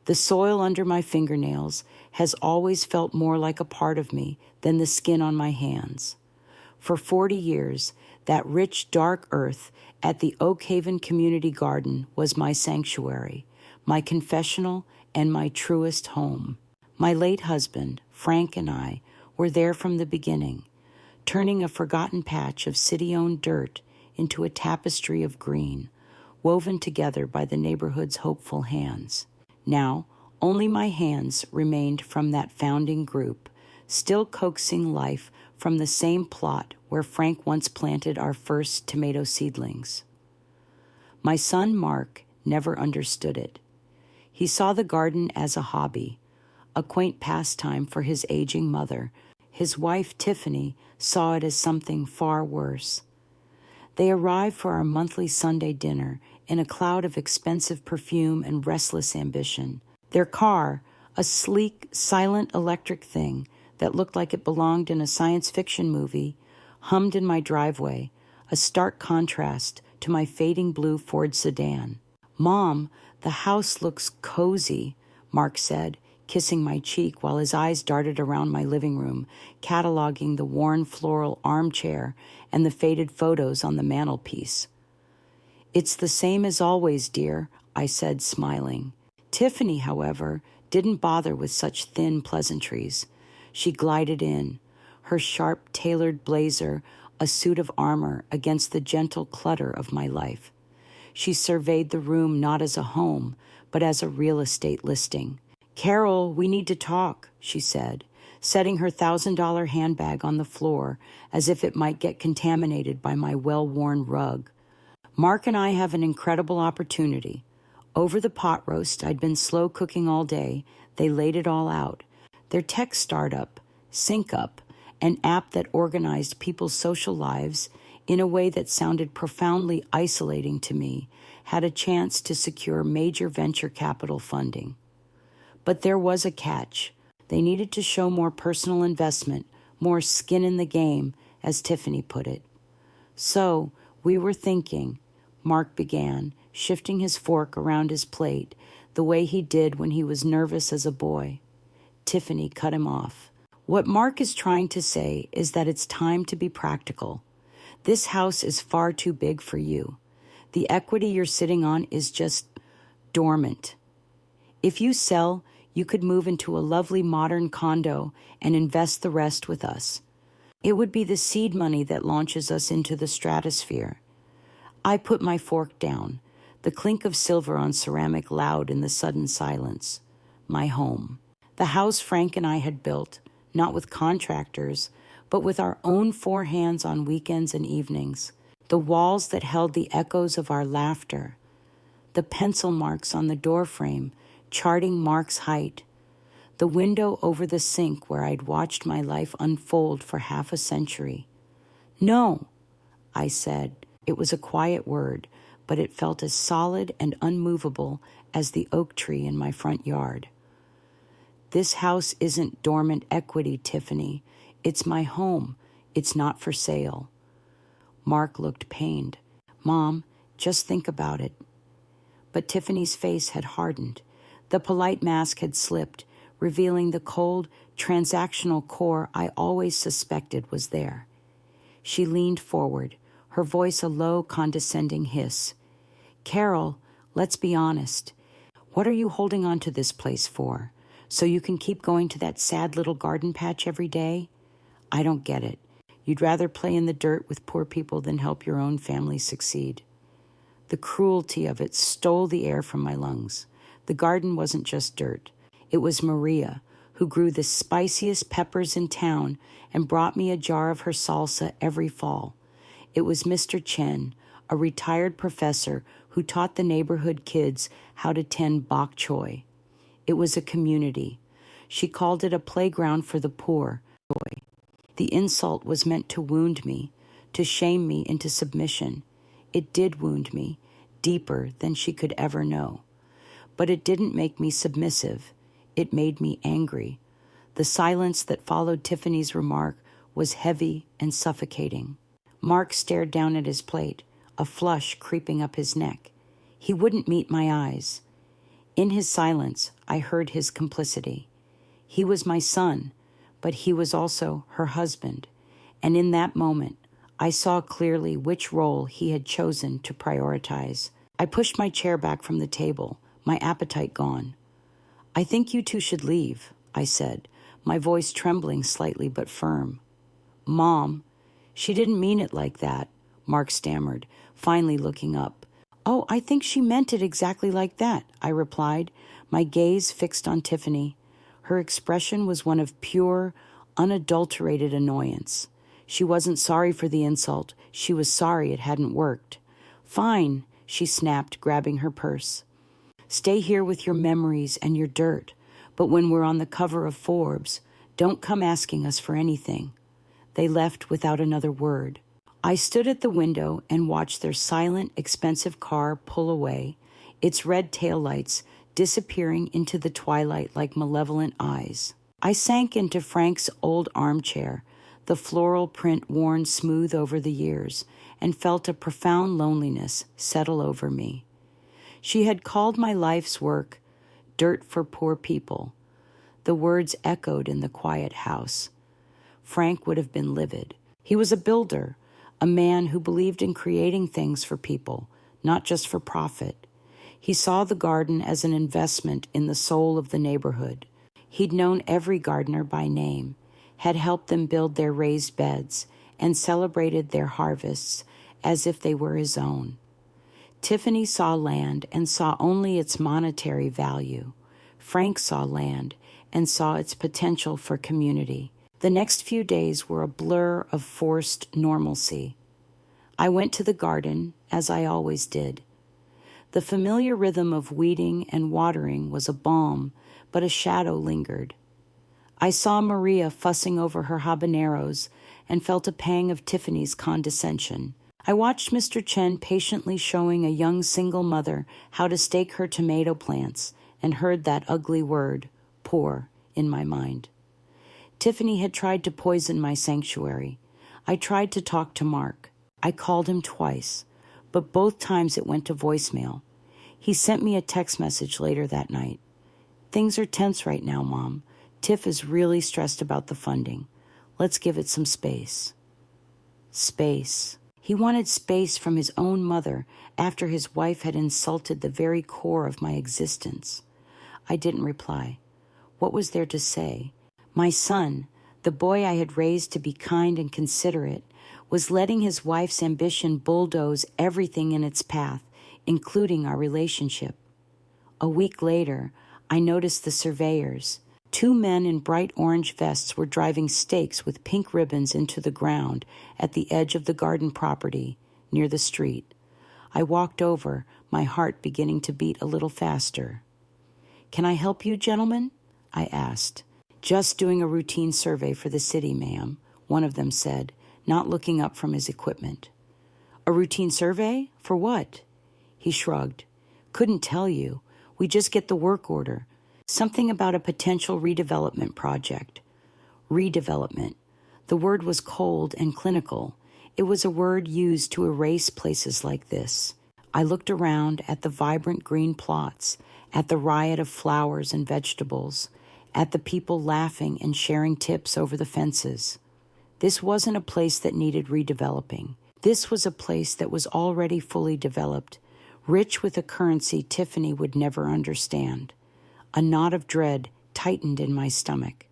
The soil under my fingernails has always felt more like a part of me than the skin on my hands. For 40 years, that rich, dark earth at the Oak Haven Community Garden was my sanctuary, my confessional, and my truest home. My late husband, Frank, and I were there from the beginning, turning a forgotten patch of city-owned dirt into a tapestry of green, woven together by the neighborhood's hopeful hands. Now, only my hands remained from that founding group, still coaxing life from the same plot where Frank once planted our first tomato seedlings. My son Mark never understood it. He saw the garden as a hobby, a quaint pastime for his aging mother. His wife, Tiffany, saw it as something far worse. They arrived for our monthly Sunday dinner in a cloud of expensive perfume and restless ambition. Their car, a sleek, silent electric thing that looked like it belonged in a science fiction movie, hummed in my driveway, a stark contrast to my fading blue Ford sedan. "Mom, the house looks cozy," Mark said, kissing my cheek while his eyes darted around my living room, cataloging the worn floral armchair and the faded photos on the mantelpiece. "It's the same as always, dear," I said, smiling. Tiffany, however, didn't bother with such thin pleasantries. She glided in, her sharp, tailored blazer a suit of armor against the gentle clutter of my life. She surveyed the room not as a home, but as a real estate listing. "Carol, we need to talk," she said, setting her $1,000 handbag on the floor as if it might get contaminated by my well-worn rug. "Mark and I have an incredible opportunity. Over the pot roast I'd been slow cooking all day, they laid it all out. Their tech startup, SyncUp, an app that organized people's social lives in a way that sounded profoundly isolating to me, had a chance to secure major venture capital funding. But there was a catch. They needed to show more personal investment, more skin in the game, as Tiffany put it. So, we were thinking, Mark began, shifting his fork around his plate, the way he did when he was nervous as a boy. Tiffany cut him off. "What Mark is trying to say is that it's time to be practical. This house is far too big for you. The equity you're sitting on is just dormant. If you sell, you could move into a lovely modern condo and invest the rest with us. It would be the seed money that launches us into the stratosphere." I put my fork down, the clink of silver on ceramic loud in the sudden silence. My home. The house Frank and I had built, not with contractors, but with our own four hands on weekends and evenings. The walls that held the echoes of our laughter. The pencil marks on the doorframe, charting Mark's height. The window over the sink where I'd watched my life unfold for half a century. "No," I said. It was a quiet word, but it felt as solid and unmovable as the oak tree in my front yard. "This house isn't dormant equity, Tiffany. It's my home. It's not for sale." Mark looked pained. "Mom, just think about it." But Tiffany's face had hardened. The polite mask had slipped, revealing the cold, transactional core I always suspected was there. She leaned forward, her voice a low, condescending hiss. "Carol, let's be honest. What are you holding on to this place for? So you can keep going to that sad little garden patch every day? I don't get it. You'd rather play in the dirt with poor people than help your own family succeed." The cruelty of it stole the air from my lungs. The garden wasn't just dirt. It was Maria, who grew the spiciest peppers in town and brought me a jar of her salsa every fall. It was Mr. Chen, a retired professor who taught the neighborhood kids how to tend bok choy. It was a community. She called it a playground for the poor. The insult was meant to wound me, to shame me into submission. It did wound me, deeper than she could ever know. But it didn't make me submissive. It made me angry. The silence that followed Tiffany's remark was heavy and suffocating. Mark stared down at his plate, a flush creeping up his neck. He wouldn't meet my eyes. In his silence, I heard his complicity. He was my son, but he was also her husband, and in that moment, I saw clearly which role he had chosen to prioritize. I pushed my chair back from the table, my appetite gone. "I think you two should leave," I said, my voice trembling slightly but firm. "Mom, she didn't mean it like that," Mark stammered, finally looking up. "Oh, I think she meant it exactly like that," I replied, my gaze fixed on Tiffany. Her expression was one of pure, unadulterated annoyance. She wasn't sorry for the insult. She was sorry it hadn't worked. "Fine," she snapped, grabbing her purse. "Stay here with your memories and your dirt, but when we're on the cover of Forbes, don't come asking us for anything." They left without another word. I stood at the window and watched their silent, expensive car pull away, its red taillights disappearing into the twilight like malevolent eyes. I sank into Frank's old armchair, the floral print worn smooth over the years, and felt a profound loneliness settle over me. She had called my life's work dirt for poor people. The words echoed in the quiet house. Frank would have been livid. He was a builder, a man who believed in creating things for people, not just for profit. He saw the garden as an investment in the soul of the neighborhood. He'd known every gardener by name, had helped them build their raised beds, and celebrated their harvests as if they were his own. Tiffany saw land and saw only its monetary value. Frank saw land and saw its potential for community. The next few days were a blur of forced normalcy. I went to the garden, as I always did. The familiar rhythm of weeding and watering was a balm, but a shadow lingered. I saw Maria fussing over her habaneros and felt a pang of Tiffany's condescension. I watched Mr. Chen patiently showing a young single mother how to stake her tomato plants and heard that ugly word, poor, in my mind. Tiffany had tried to poison my sanctuary. I tried to talk to Mark. I called him twice, but both times it went to voicemail. He sent me a text message later that night. "Things are tense right now, Mom. Tiff is really stressed about the funding. Let's give it some space." Space. He wanted space from his own mother after his wife had insulted the very core of my existence. I didn't reply. What was there to say? My son, the boy I had raised to be kind and considerate, was letting his wife's ambition bulldoze everything in its path, including our relationship. A week later, I noticed the surveyors. 2 men in bright orange vests were driving stakes with pink ribbons into the ground at the edge of the garden property, near the street. I walked over, my heart beginning to beat a little faster. "Can I help you, gentlemen?" I asked. "Just doing a routine survey for the city, ma'am," one of them said, not looking up from his equipment. "A routine survey? For what?" He shrugged. "Couldn't tell you. We just get the work order. Something about a potential redevelopment project." Redevelopment. The word was cold and clinical. It was a word used to erase places like this. I looked around at the vibrant green plots, at the riot of flowers and vegetables, at the people laughing and sharing tips over the fences. This wasn't a place that needed redeveloping. This was a place that was already fully developed, rich with a currency Tiffany would never understand. A knot of dread tightened in my stomach.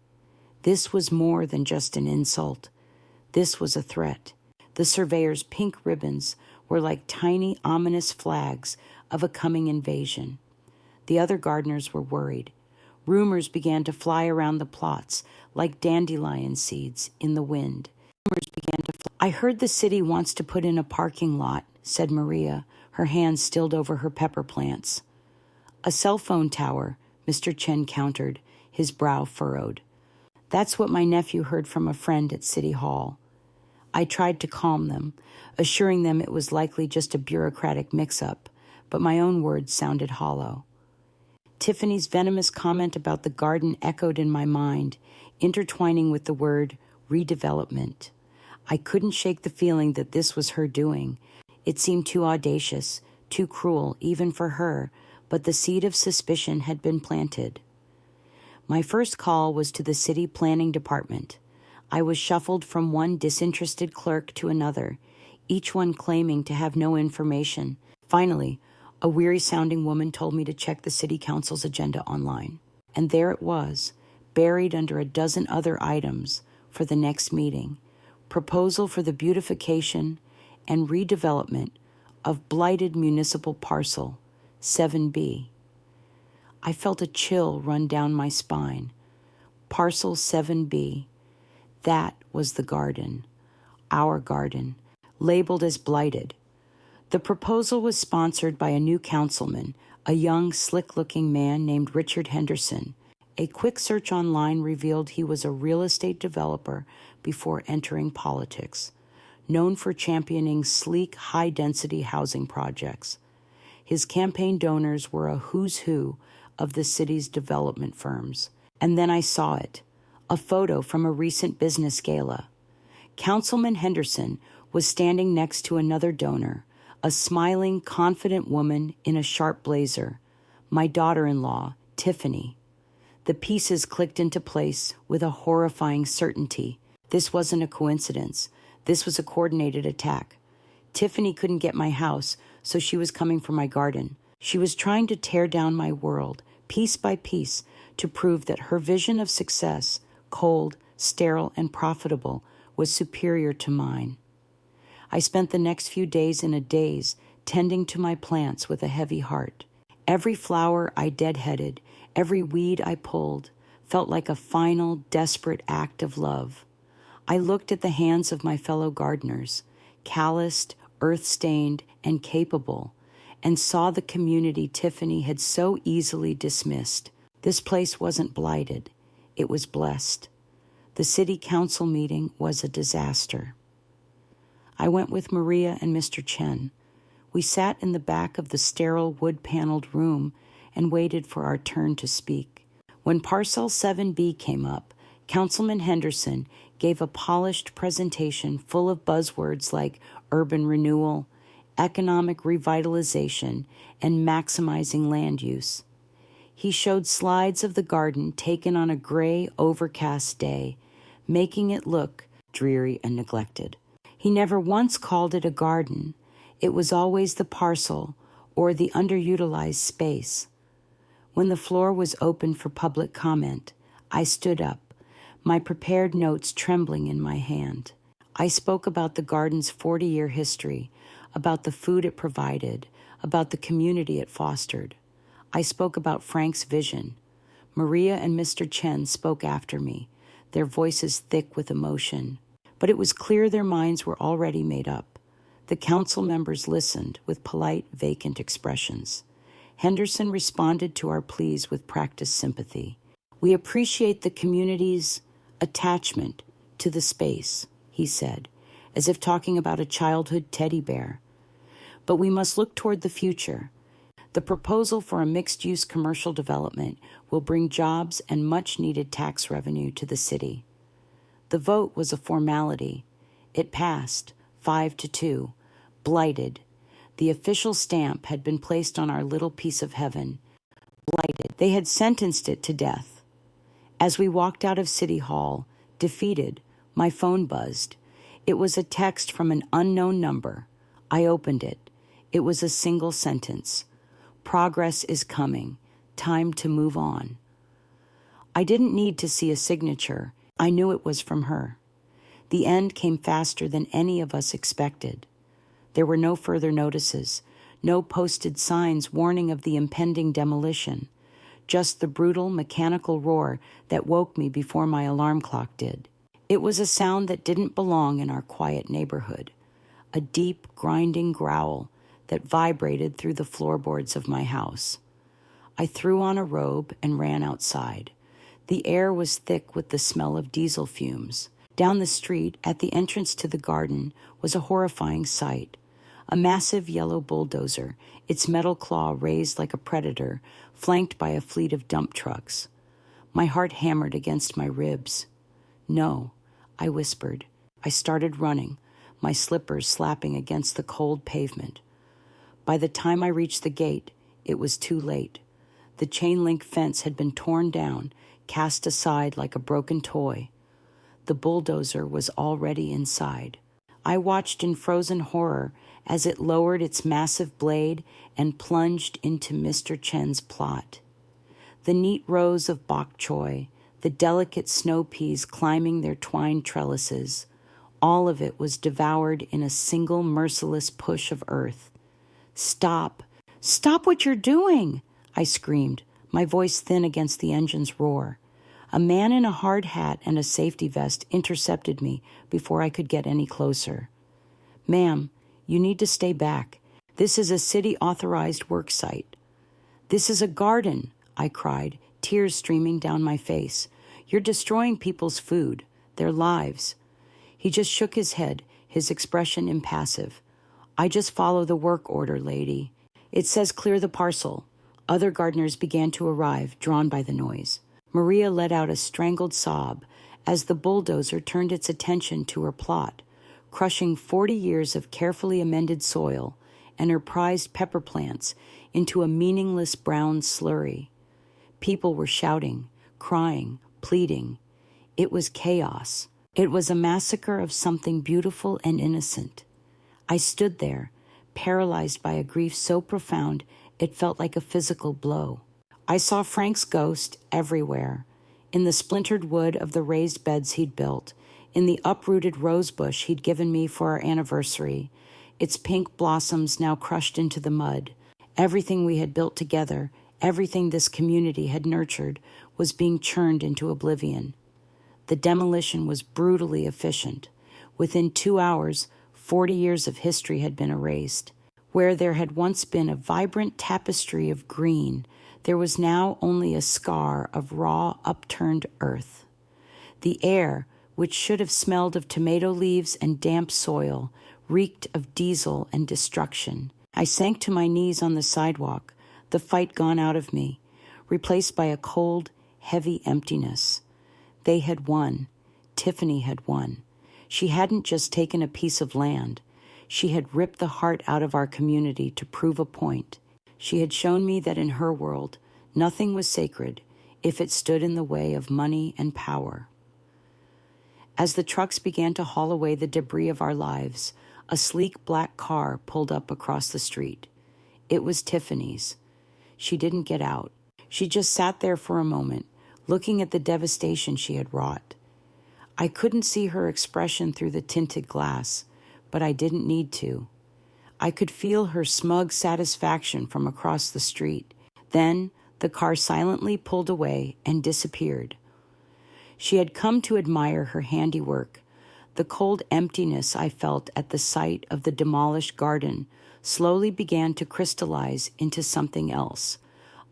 This was more than just an insult. This was a threat. The surveyor's pink ribbons were like tiny, ominous flags of a coming invasion. The other gardeners were worried. Rumors began to fly around the plots like dandelion seeds in the wind. "I heard the city wants to put in a parking lot," said Maria, her hands stilled over her pepper plants. "A cell phone tower," Mr. Chen countered, his brow furrowed. "That's what my nephew heard from a friend at City Hall." I tried to calm them, assuring them it was likely just a bureaucratic mix-up, but my own words sounded hollow. Tiffany's venomous comment about the garden echoed in my mind, intertwining with the word redevelopment. I couldn't shake the feeling that this was her doing. It seemed too audacious, too cruel, even for her, but the seed of suspicion had been planted. My first call was to the city planning department. I was shuffled from one disinterested clerk to another, each one claiming to have no information. Finally, a weary-sounding woman told me to check the city council's agenda online. And there it was, buried under a dozen other items for the next meeting: proposal for the beautification and redevelopment of blighted municipal parcel 7B. I felt a chill run down my spine. Parcel 7B. That was the garden, our garden, labeled as blighted. The proposal was sponsored by a new councilman, a young, slick-looking man named Richard Henderson. A quick search online revealed he was a real estate developer before entering politics, known for championing sleek, high-density housing projects. His campaign donors were a who's who of the city's development firms. And then I saw it, a photo from a recent business gala. Councilman Henderson was standing next to another donor, a smiling, confident woman in a sharp blazer, my daughter-in-law, Tiffany. The pieces clicked into place with a horrifying certainty. This wasn't a coincidence. This was a coordinated attack. Tiffany couldn't get my house, so she was coming for my garden. She was trying to tear down my world, piece by piece, to prove that her vision of success, cold, sterile, and profitable, was superior to mine. I spent the next few days in a daze, tending to my plants with a heavy heart. Every flower I deadheaded, every weed I pulled, felt like a final, desperate act of love. I looked at the hands of my fellow gardeners, calloused, earth-stained, and capable, and saw the community Tiffany had so easily dismissed. This place wasn't blighted. It was blessed. The city council meeting was a disaster. I went with Maria and Mr. Chen. We sat in the back of the sterile wood-paneled room and waited for our turn to speak. When Parcel 7B came up, Councilman Henderson gave a polished presentation full of buzzwords like urban renewal, economic revitalization, and maximizing land use. He showed slides of the garden taken on a gray, overcast day, making it look dreary and neglected. He never once called it a garden. It was always the parcel or the underutilized space. When the floor was open for public comment, I stood up, my prepared notes trembling in my hand. I spoke about the garden's 40-year history, about the food it provided, about the community it fostered. I spoke about Frank's vision. Maria and Mr. Chen spoke after me, their voices thick with emotion. But it was clear their minds were already made up. The council members listened with polite, vacant expressions. Henderson responded to our pleas with practiced sympathy. "We appreciate the community's attachment to the space," he said, as if talking about a childhood teddy bear. "But we must look toward the future. The proposal for a mixed-use commercial development will bring jobs and much-needed tax revenue to the city." The vote was a formality. It passed, 5-2, blighted. The official stamp had been placed on our little piece of heaven. Blighted. They had sentenced it to death. As we walked out of City Hall, defeated, my phone buzzed. It was a text from an unknown number. I opened it. It was a single sentence. "Progress is coming. Time to move on." I didn't need to see a signature. I knew it was from her. The end came faster than any of us expected. There were no further notices, no posted signs warning of the impending demolition, just the brutal mechanical roar that woke me before my alarm clock did. It was a sound that didn't belong in our quiet neighborhood, a deep, grinding growl that vibrated through the floorboards of my house. I threw on a robe and ran outside. The air was thick with the smell of diesel fumes. Down the street, at the entrance to the garden, was a horrifying sight. A massive yellow bulldozer, its metal claw raised like a predator, flanked by a fleet of dump trucks. My heart hammered against my ribs. "No," I whispered. I started running, my slippers slapping against the cold pavement. By the time I reached the gate, it was too late. The chain-link fence had been torn down, cast aside like a broken toy. The bulldozer was already inside. I watched in frozen horror as it lowered its massive blade and plunged into Mr. Chen's plot. The neat rows of bok choy, the delicate snow peas climbing their twined trellises, all of it was devoured in a single merciless push of earth. "Stop! Stop what you're doing!" I screamed, my voice thin against the engine's roar. A man in a hard hat and a safety vest intercepted me before I could get any closer. "Ma'am, you need to stay back. This is a city-authorized work site." "This is a garden," I cried, tears streaming down my face. "You're destroying people's food, their lives." He just shook his head, his expression impassive. "I just follow the work order, lady. It says clear the parcel." Other gardeners began to arrive, drawn by the noise. Maria let out a strangled sob as the bulldozer turned its attention to her plot, crushing 40 years of carefully amended soil and her prized pepper plants into a meaningless brown slurry. People were shouting, crying, pleading. It was chaos. It was a massacre of something beautiful and innocent. I stood there, paralyzed by a grief so profound it felt like a physical blow. I saw Frank's ghost everywhere, in the splintered wood of the raised beds he'd built, in the uprooted rose bush he'd given me for our anniversary, its pink blossoms now crushed into the mud. Everything we had built together, everything this community had nurtured, was being churned into oblivion. The demolition was brutally efficient. Within 2 hours, 40 years of history had been erased. Where there had once been a vibrant tapestry of green, there was now only a scar of raw, upturned earth. The air, which should have smelled of tomato leaves and damp soil, reeked of diesel and destruction. I sank to my knees on the sidewalk, the fight gone out of me, replaced by a cold, heavy emptiness. They had won. Tiffany had won. She hadn't just taken a piece of land. She had ripped the heart out of our community to prove a point. She had shown me that in her world, nothing was sacred if it stood in the way of money and power. As the trucks began to haul away the debris of our lives, a sleek black car pulled up across the street. It was Tiffany's. She didn't get out. She just sat there for a moment, looking at the devastation she had wrought. I couldn't see her expression through the tinted glass, but I didn't need to. I could feel her smug satisfaction from across the street. Then the car silently pulled away and disappeared. She had come to admire her handiwork. The cold emptiness I felt at the sight of the demolished garden slowly began to crystallize into something else,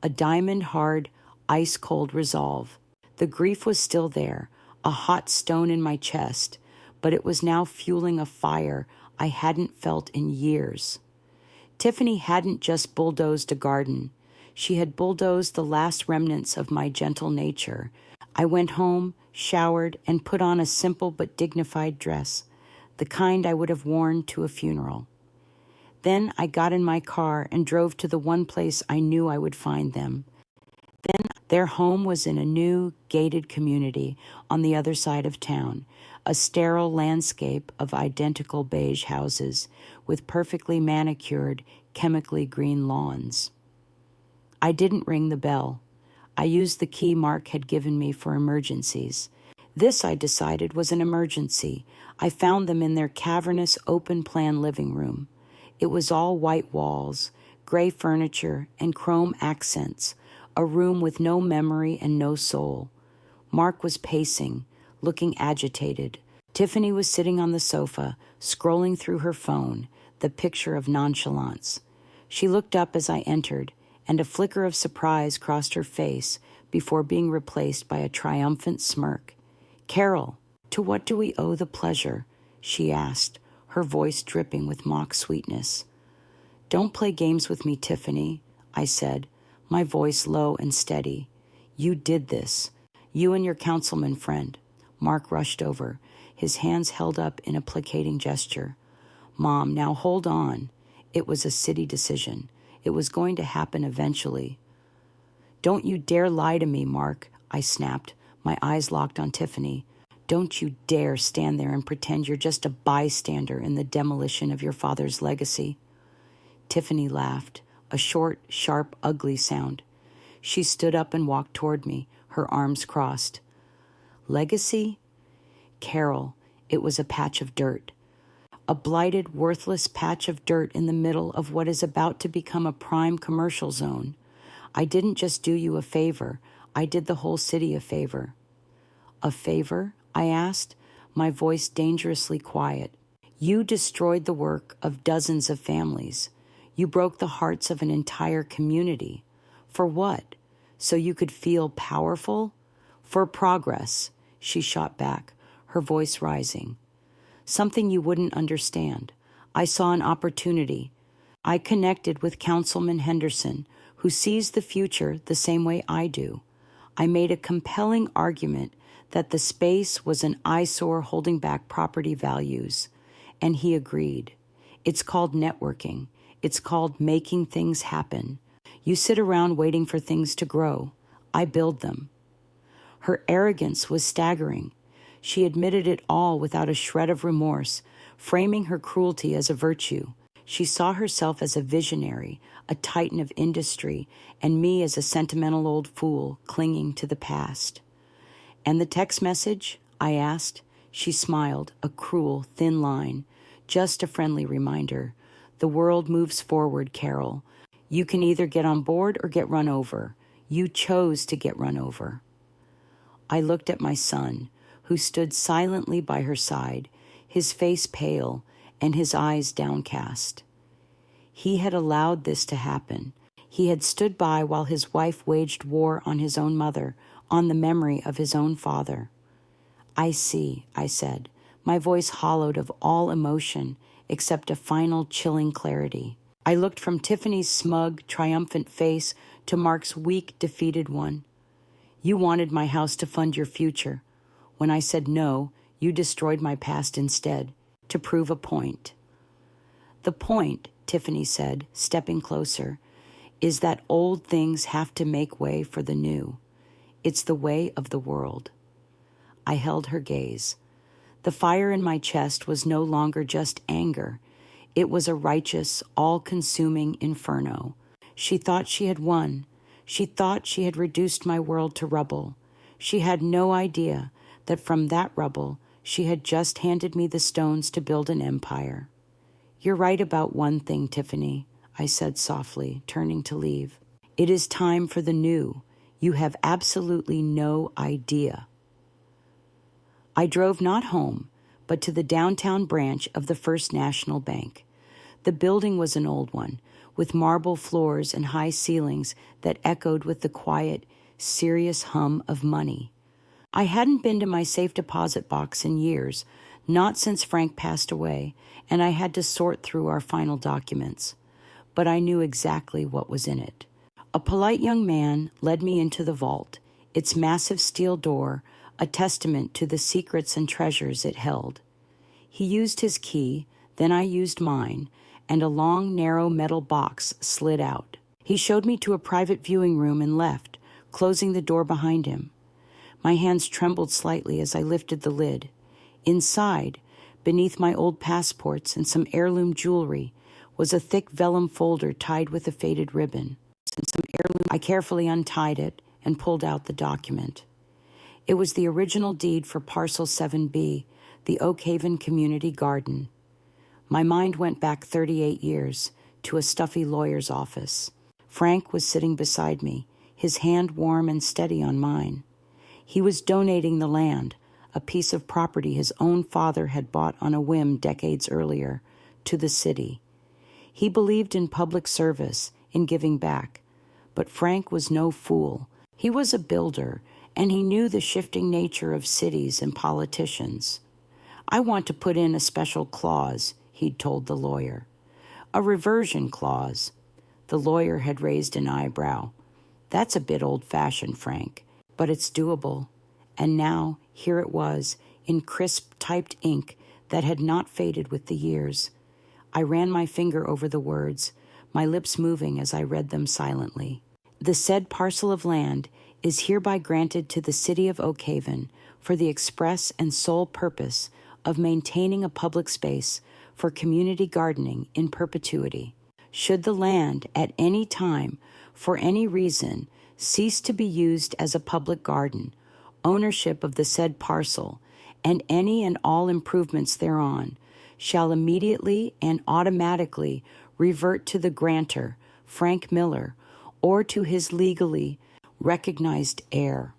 a diamond-hard, ice-cold resolve. The grief was still there, a hot stone in my chest, but it was now fueling a fire I hadn't felt in years. Tiffany hadn't just bulldozed a garden. She had bulldozed the last remnants of my gentle nature. I went home, showered, and put on a simple but dignified dress, the kind I would have worn to a funeral. Then I got in my car and drove to the one place I knew I would find them. Then their home was in a new, gated community on the other side of town, a sterile landscape of identical beige houses with perfectly manicured, chemically green lawns. I didn't ring the bell. I used the key Mark had given me for emergencies. This, I decided, was an emergency. I found them in their cavernous, open-plan living room. It was all white walls, gray furniture, and chrome accents, a room with no memory and no soul. Mark was pacing, looking agitated. Tiffany was sitting on the sofa, scrolling through her phone, the picture of nonchalance. She looked up as I entered, and a flicker of surprise crossed her face before being replaced by a triumphant smirk. "Carol, to what do we owe the pleasure?" she asked, her voice dripping with mock sweetness. "Don't play games with me, Tiffany," I said, my voice low and steady. "You did this. You and your councilman friend." Mark rushed over, his hands held up in a placating gesture. "Mom, now hold on. It was a city decision. It was going to happen eventually. "Don't you dare lie to me, Mark," I snapped, my eyes locked on Tiffany. "Don't you dare stand there and pretend you're just a bystander in the demolition of your father's legacy." Tiffany laughed, a short, sharp, ugly sound. She stood up and walked toward me, her arms crossed. "Legacy?" "Carol, it was a patch of dirt. A blighted, worthless patch of dirt in the middle of what is about to become a prime commercial zone. I didn't just do you a favor, I did the whole city a favor." "A favor?" I asked, my voice dangerously quiet. "You destroyed the work of dozens of families. You broke the hearts of an entire community. For what? So you could feel powerful? For progress," she shot back, her voice rising. "Something you wouldn't understand. I saw an opportunity. I connected with Councilman Henderson, who sees the future the same way I do. I made a compelling argument that the space was an eyesore holding back property values, and he agreed. It's called networking. It's called making things happen. You sit around waiting for things to grow. I build them." Her arrogance was staggering. She admitted it all without a shred of remorse, framing her cruelty as a virtue. She saw herself as a visionary, a titan of industry, and me as a sentimental old fool clinging to the past. "And the text message?" I asked. She smiled, a cruel, thin line. "Just a friendly reminder. The world moves forward, Carol. You can either get on board or get run over. You chose to get run over." I looked at my son, who stood silently by her side, his face pale and his eyes downcast. He had allowed this to happen. He had stood by while his wife waged war on his own mother, on the memory of his own father. "I see," I said, my voice hollowed of all emotion except a final chilling clarity. I looked from Tiffany's smug, triumphant face to Mark's weak, defeated one. "You wanted my house to fund your future. When I said no, you destroyed my past instead, to prove a point." "The point," Tiffany said, stepping closer, "is that old things have to make way for the new. It's the way of the world." I held her gaze. The fire in my chest was no longer just anger. It was a righteous, all-consuming inferno. She thought she had won. She thought she had reduced my world to rubble. She had no idea that from that rubble she had just handed me the stones to build an empire. "You're right about one thing, Tiffany," I said softly, turning to leave. "It is time for the new. You have absolutely no idea." I drove not home, but to the downtown branch of the First National Bank. The building was an old one, with marble floors and high ceilings that echoed with the quiet, serious hum of money. I hadn't been to my safe deposit box in years, not since Frank passed away, and I had to sort through our final documents. But I knew exactly what was in it. A polite young man led me into the vault, its massive steel door a testament to the secrets and treasures it held. He used his key, then I used mine, and a long, narrow metal box slid out. He showed me to a private viewing room and left, closing the door behind him. My hands trembled slightly as I lifted the lid. Inside, beneath my old passports and some heirloom jewelry, was a thick vellum folder tied with a faded ribbon. I carefully untied it and pulled out the document. It was the original deed for Parcel 7B, the Oak Haven Community Garden. My mind went back 38 years, to a stuffy lawyer's office. Frank was sitting beside me, his hand warm and steady on mine. He was donating the land, a piece of property his own father had bought on a whim decades earlier, to the city. He believed in public service, in giving back. But Frank was no fool. He was a builder, and he knew the shifting nature of cities and politicians. "I want to put in a special clause," he'd told the lawyer. "A reversion clause." The lawyer had raised an eyebrow. "That's a bit old-fashioned, Frank, but it's doable." And now, here it was, in crisp typed ink that had not faded with the years. I ran my finger over the words, my lips moving as I read them silently. The said parcel of land is hereby granted to the city of Oakhaven for the express and sole purpose of maintaining a public space for community gardening in perpetuity. Should the land at any time, for any reason, cease to be used as a public garden, ownership of the said parcel, and any and all improvements thereon, shall immediately and automatically revert to the grantor, Frank Miller, or to his legally recognized heir.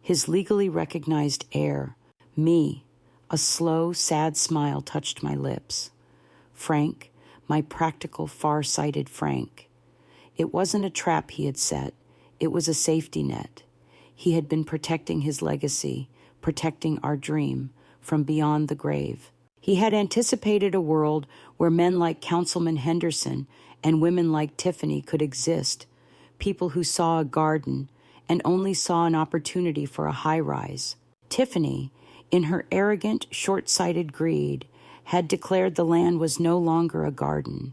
His legally recognized heir, me. A slow, sad smile touched my lips. Frank, my practical, far-sighted Frank. It wasn't a trap he had set. It was a safety net. He had been protecting his legacy, protecting our dream from beyond the grave. He had anticipated a world where men like Councilman Henderson and women like Tiffany could exist, people who saw a garden and only saw an opportunity for a high-rise. Tiffany, in her arrogant, short-sighted greed, had declared the land was no longer a garden.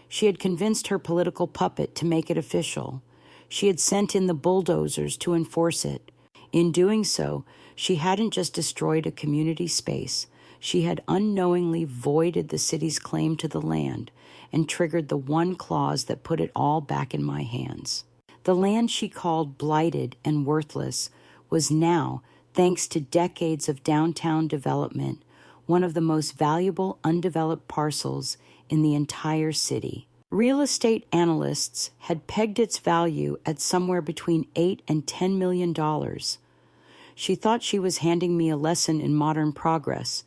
She had convinced her political puppet to make it official. She had sent in the bulldozers to enforce it. In doing so, she hadn't just destroyed a community space, she had unknowingly voided the city's claim to the land and triggered the one clause that put it all back in my hands. The land she called blighted and worthless was now, thanks to decades of downtown development, one of the most valuable undeveloped parcels in the entire city. Real estate analysts had pegged its value at somewhere between $8 and $10 million. She thought she was handing me a lesson in modern progress.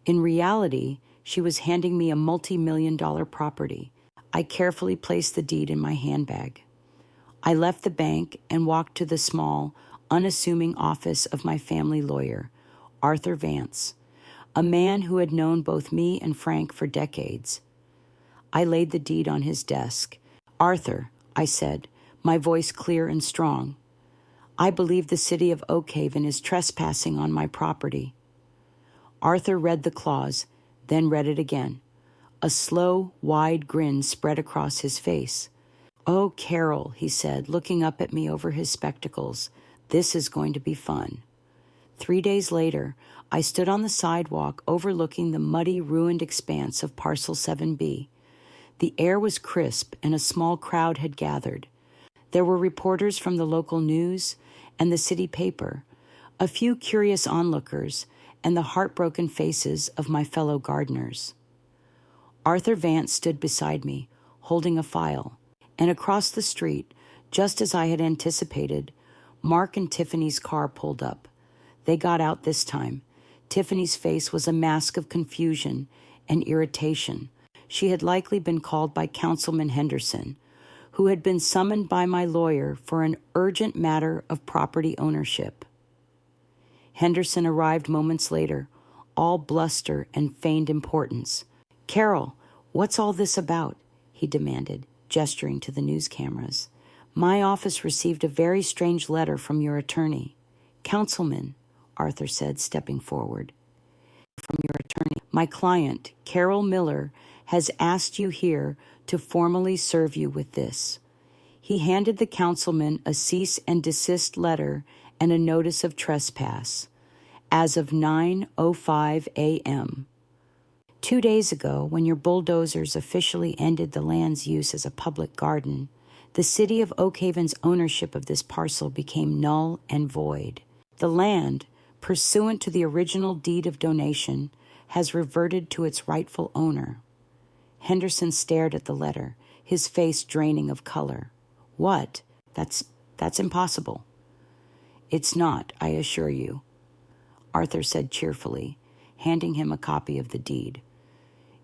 In reality, she was handing me a multi-million-dollar property. I carefully placed the deed in my handbag. I left the bank and walked to the small, unassuming office of my family lawyer, Arthur Vance, a man who had known both me and Frank for decades. I laid the deed on his desk. "Arthur," I said, my voice clear and strong, "I believe the city of Oakhaven is trespassing on my property." Arthur read the clause, then read it again. A slow, wide grin spread across his face. "Oh, Carol," he said, looking up at me over his spectacles, "this is going to be fun." 3 days later, I stood on the sidewalk overlooking the muddy, ruined expanse of Parcel 7B. The air was crisp and a small crowd had gathered. There were reporters from the local news and the city paper, a few curious onlookers, and the heartbroken faces of my fellow gardeners. Arthur Vance stood beside me, holding a file, and across the street, just as I had anticipated, Mark and Tiffany's car pulled up. They got out this time. Tiffany's face was a mask of confusion and irritation. She had likely been called by Councilman Henderson, who had been summoned by my lawyer for an urgent matter of property ownership. Henderson arrived moments later, all bluster and feigned importance. "Carol, what's all this about?" he demanded, gesturing to the news cameras. "My office received a very strange letter from your attorney." "Councilman," Arthur said, stepping forward. "From your attorney. My client, Carol Miller, has asked you here to formally serve you with this." He handed the councilman a cease and desist letter and a notice of trespass. As of 9:05 a.m. 2 days ago, when your bulldozers officially ended the land's use as a public garden, the city of Oakhaven's ownership of this parcel became null and void. The land, pursuant to the original deed of donation, has reverted to its rightful owner. Henderson stared at the letter, his face draining of color. "What? That's impossible." "It's not, I assure you," Arthur said cheerfully, handing him a copy of the deed.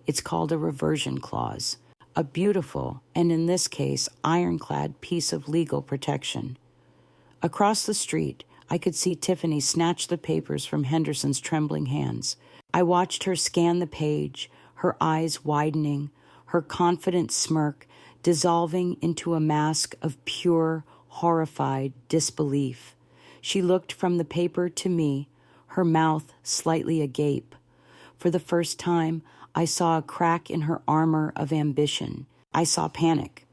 "It's called a reversion clause, a beautiful, and in this case, ironclad piece of legal protection." Across the street, I could see Tiffany snatch the papers from Henderson's trembling hands. I watched her scan the page, her eyes widening, her confident smirk dissolving into a mask of pure, horrified disbelief. She looked from the paper to me, her mouth slightly agape. For the first time, I saw a crack in her armor of ambition. I saw panic.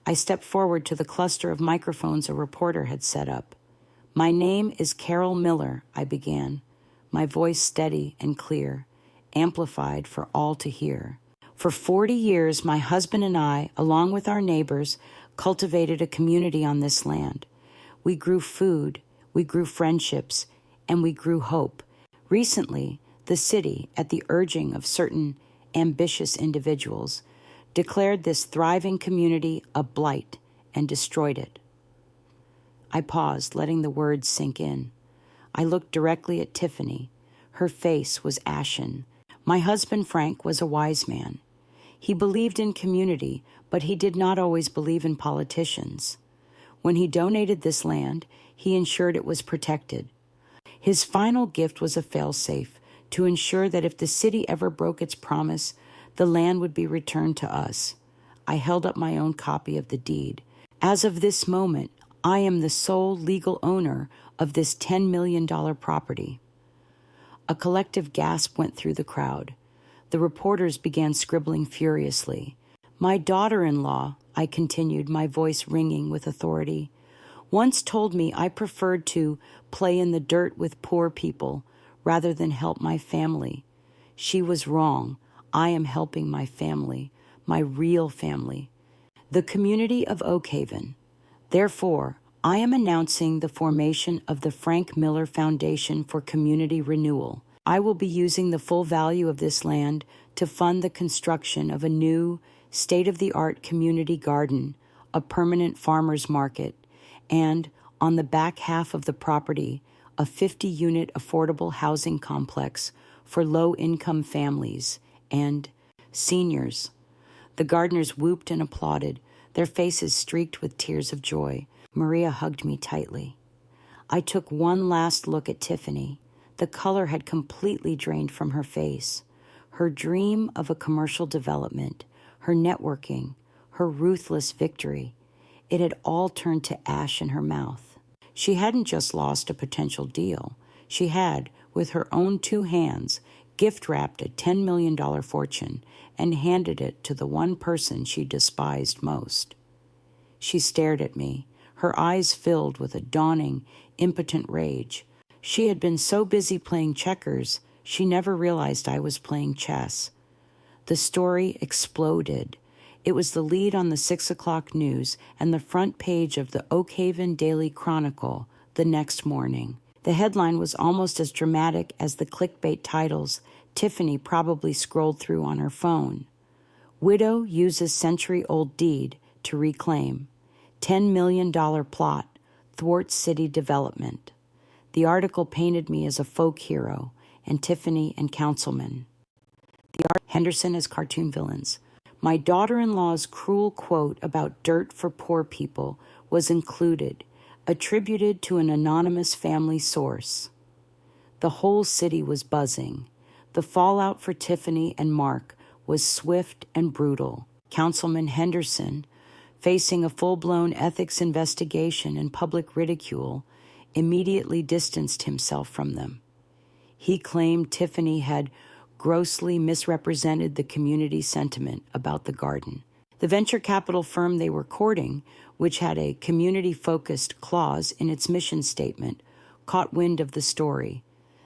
I stepped forward to the cluster of microphones a reporter had set up. "My name is Carol Miller," I began, my voice steady and clear, amplified for all to hear. "For 40 years, my husband and I, along with our neighbors, cultivated a community on this land. We grew food, we grew friendships, and we grew hope. Recently, the city, at the urging of certain ambitious individuals, declared this thriving community a blight and destroyed it." I paused, letting the words sink in. I looked directly at Tiffany. Her face was ashen. My husband, Frank, was a wise man. He believed in community, but he did not always believe in politicians. When he donated this land, he ensured it was protected. His final gift was a fail-safe to ensure that if the city ever broke its promise, the land would be returned to us. I held up my own copy of the deed. As of this moment, I am the sole legal owner of this $10 million property. A collective gasp went through the crowd. The reporters began scribbling furiously. "My daughter-in-law," I continued, my voice ringing with authority, "once told me I preferred to play in the dirt with poor people rather than help my family. She was wrong. I am helping my family, my real family, the community of Oakhaven. Therefore, I am announcing the formation of the Frank Miller Foundation for Community Renewal. I will be using the full value of this land to fund the construction of a new, state-of-the-art community garden, a permanent farmer's market, and, on the back half of the property, a 50-unit affordable housing complex for low-income families and seniors." The gardeners whooped and applauded, their faces streaked with tears of joy. Maria hugged me tightly. I took one last look at Tiffany. The color had completely drained from her face. Her dream of a commercial development, her networking, her ruthless victory, it had all turned to ash in her mouth. She hadn't just lost a potential deal. She had, with her own two hands, gift-wrapped a $10 million fortune and handed it to the one person she despised most. She stared at me, her eyes filled with a dawning, impotent rage. She had been so busy playing checkers, she never realized I was playing chess. The story exploded. It was the lead on the 6 o'clock news and the front page of the Oakhaven Daily Chronicle the next morning. The headline was almost as dramatic as the clickbait titles Tiffany probably scrolled through on her phone. "Widow uses century-old deed to reclaim. $10 million plot thwarts city development." The article painted me as a folk hero and Tiffany and councilman. Henderson as cartoon villains. My daughter-in-law's cruel quote about dirt for poor people was included, attributed to an anonymous family source. The whole city was buzzing. The fallout for Tiffany and Mark was swift and brutal. Councilman Henderson, facing a full-blown ethics investigation and public ridicule, immediately distanced himself from them. He claimed Tiffany had grossly misrepresented the community sentiment about the garden. The venture capital firm they were courting, which had a community-focused clause in its mission statement, caught wind of the story.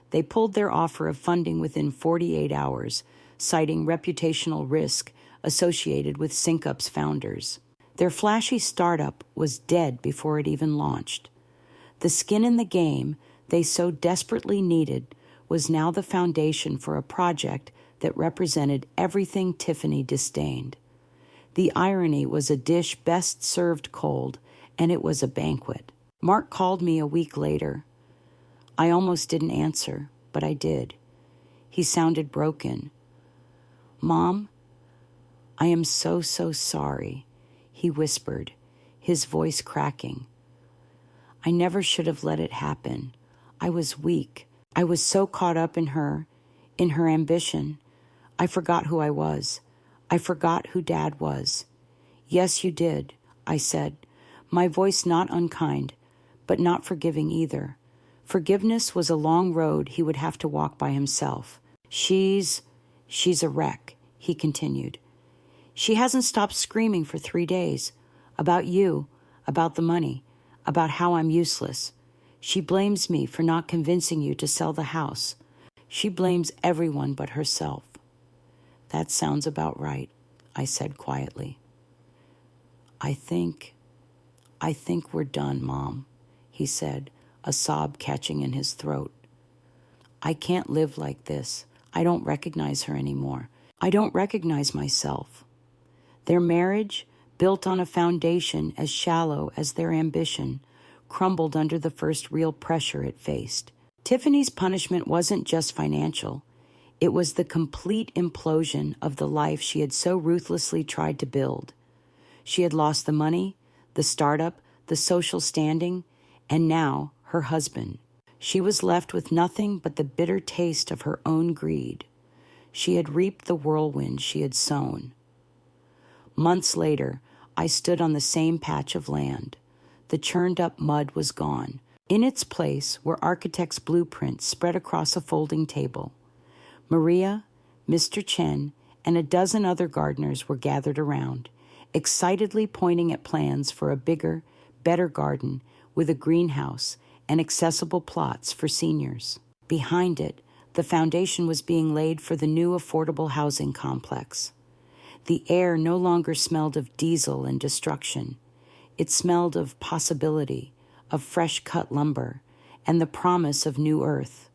They pulled their offer of funding within 48 hours, citing reputational risk associated with SyncUp's founders. Their flashy startup was dead before it even launched. The skin in the game they so desperately needed was now the foundation for a project that represented everything Tiffany disdained. The irony was a dish best served cold, and it was a banquet. Mark called me a week later. I almost didn't answer, but I did. He sounded broken. "Mom, I am so sorry," he whispered, his voice cracking. "I never should have let it happen. I was weak. I was so caught up in her ambition. I forgot who I was. I forgot who Dad was." "Yes, you did," I said, my voice not unkind, but not forgiving either. Forgiveness was a long road he would have to walk by himself. She's a wreck," he continued. She hasn't stopped screaming for 3 days. About you, about the money, about how I'm useless. She blames me for not convincing you to sell the house. She blames everyone but herself. That sounds about right, I said quietly. I think we're done, Mom, he said, a sob catching in his throat. I can't live like this. I don't recognize her anymore. I don't recognize myself. Their marriage, built on a foundation as shallow as their ambition, crumbled under the first real pressure it faced. Tiffany's punishment wasn't just financial. It was the complete implosion of the life she had so ruthlessly tried to build. She had lost the money, the startup, the social standing, and now her husband. She was left with nothing but the bitter taste of her own greed. She had reaped the whirlwind she had sown. Months later, I stood on the same patch of land. The churned-up mud was gone. In its place were architects' blueprints spread across a folding table. Maria, Mr. Chen, and a dozen other gardeners were gathered around, excitedly pointing at plans for a bigger, better garden with a greenhouse and accessible plots for seniors. Behind it, the foundation was being laid for the new affordable housing complex. The air no longer smelled of diesel and destruction. It smelled of possibility, of fresh-cut lumber, and the promise of new earth.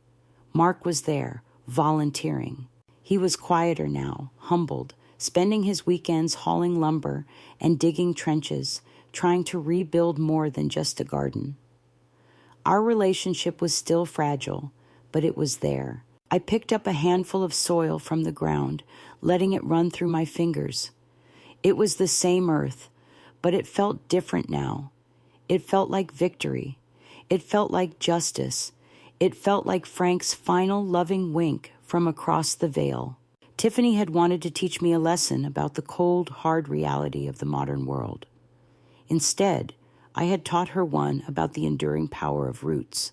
Mark was there, volunteering. He was quieter now, humbled, spending his weekends hauling lumber and digging trenches, trying to rebuild more than just a garden. Our relationship was still fragile, but it was there. I picked up a handful of soil from the ground, letting it run through my fingers. It was the same earth, but it felt different now. It felt like victory. It felt like justice. It felt like Frank's final loving wink from across the veil. Tiffany had wanted to teach me a lesson about the cold, hard reality of the modern world. Instead, I had taught her one about the enduring power of roots.